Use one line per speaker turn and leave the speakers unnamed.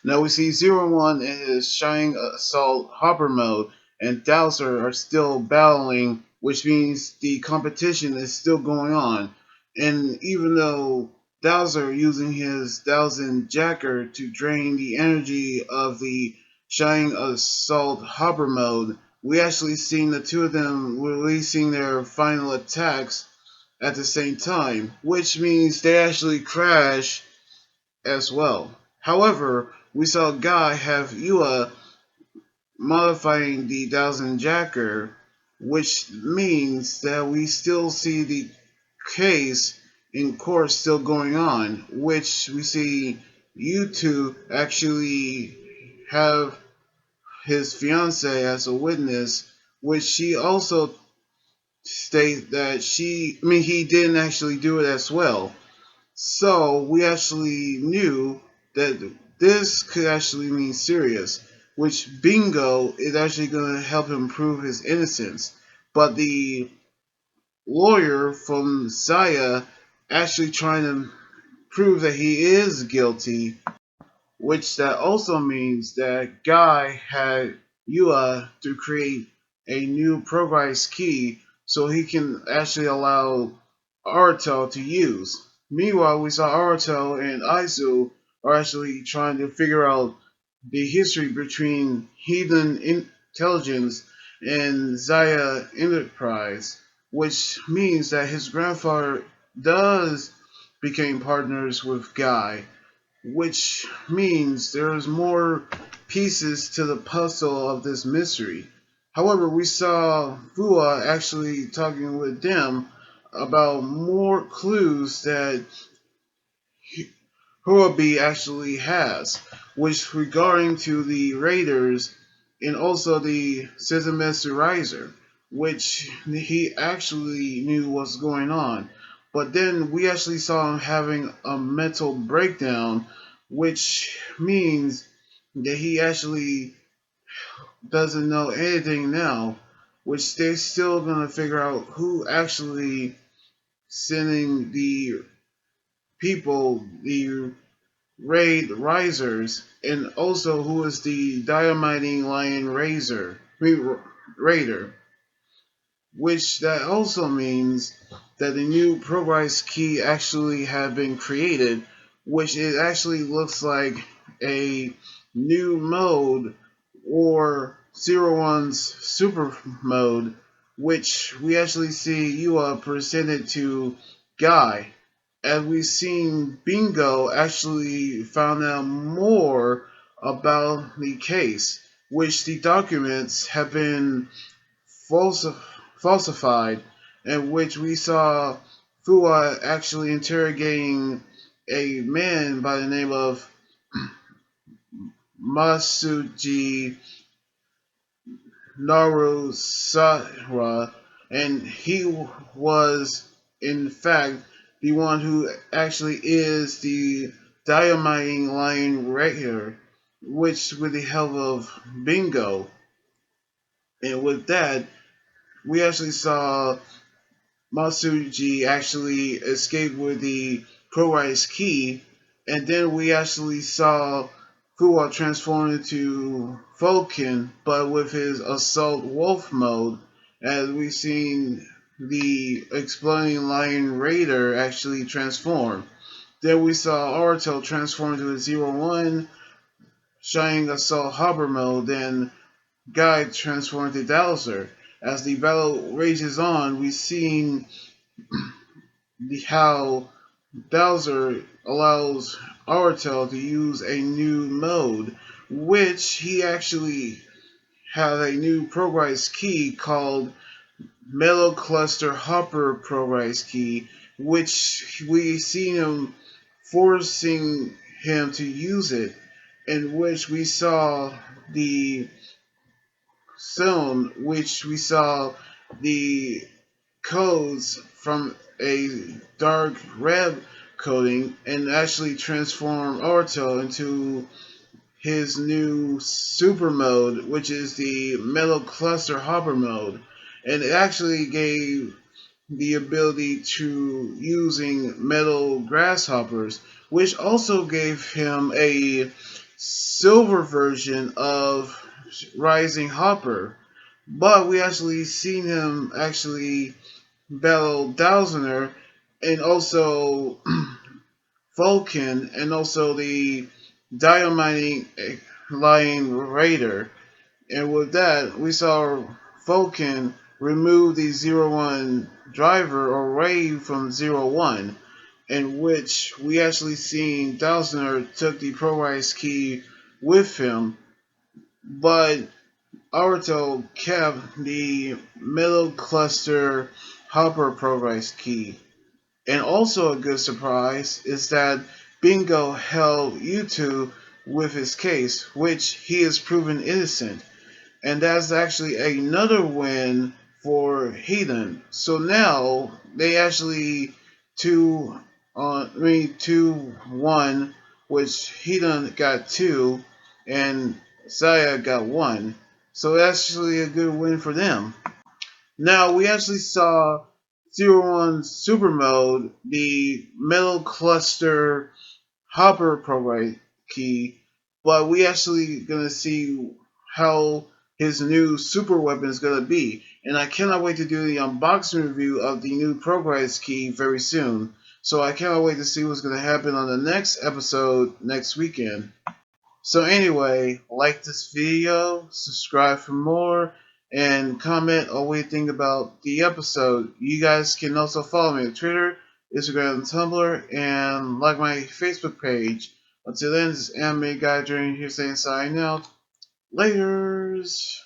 Now we see Zero One in his Shining Assault Hopper mode, and Dowser are still battling, which means the competition is still going on. And even though Dowser using his Thousand Jacker to drain the energy of the Shining Assault Hopper mode, we actually seen the two of them releasing their final attacks at the same time, which means they actually crash as well. However, we saw Guy have Yua modifying the Thousand Jacker, which means that we still see the case in court still going on, which we see you two actually have his fiance as a witness, which she also states that he didn't actually do it as well. So we actually knew that this could actually mean serious, which bingo is actually going to help him prove his innocence. But the lawyer from Zaya actually trying to prove that he is guilty, which that also means that Guy had Yua to create a new progress key so he can actually allow Aruto to use. Meanwhile, we saw Aruto and Aizu are actually trying to figure out the history between Heathen Intelligence and Zaya Enterprise, which means that his grandfather does become partners with Guy, which means there's more pieces to the puzzle of this mystery. However, we saw Fua actually talking with them about more clues that Huabi actually has, which regarding to the Raiders and also the Sesametsu Riser, which he actually knew what's going on. But then we actually saw him having a mental breakdown, which means that he actually doesn't know anything now, which they're still gonna figure out who actually sending the people, the raid risers, and also who is the dynamiting lion raider, which that also means that the new progress key actually have been created, which it actually looks like a new mode or Zero One's super mode, which we actually see Yua presented to Guy. As we've seen, Bingo actually found out more about the case, which the documents have been falsi- falsified, in which we saw Fua actually interrogating a man by the name of Masuji Narusara, and he was, in fact, the one who actually is the dynamiting lion raider, which with the help of Bingo. And with that, we actually saw Masuji actually escaped with the Pro-Rice key, and then we actually saw Fuwa transform into Falcon, but with his Assault Wolf mode, as we've seen the Exploding Lion Raider actually transform. Then we saw Aruto transform into a Zero One, Shining Assault Hopper mode, then Guy transformed into Dowser. As the battle rages on, we've seen how Bowser allows Aruto to use a new mode, which he actually has a new progress key called Metalcluster Hopper progress key, which we see him forcing him to use it, in which we saw the zone, which we saw the codes from a dark red coding and actually transform Orto into his new super mode, which is the Metal Cluster Hopper mode. And it actually gave the ability to using metal grasshoppers, which also gave him a silver version of Rising Hopper. But we actually seen him actually battle Dowsner and also Vulcan and also the Diamining Lion Raider. And with that, we saw Vulcan remove the Zero One driver or Ray from Zero One, in which we actually seen Dowsner took the ProRise key with him, but Aruto kept the Metalcluster Hopper ProRise key. And also a good surprise is that Bingo held Yutu with his case, which he is proven innocent. And that's actually another win for hiden. So now they actually 2-1, which hiden got 2 and Saya got 1. So that's actually a good win for them. Now we actually saw Zero One Super Mode, the Metalcluster Hopper Pro key, but we actually gonna see how his new super weapon is gonna be, and I cannot wait to do the unboxing review of the new Progress key very soon. So I cannot wait to see what's gonna happen on the next episode next weekend. So anyway, like this video, subscribe for more, and comment on what you think about the episode. You guys can also follow me on Twitter, Instagram, and Tumblr, and like my Facebook page. Until then, this is Anime Guy Dream here saying sign out. Laters!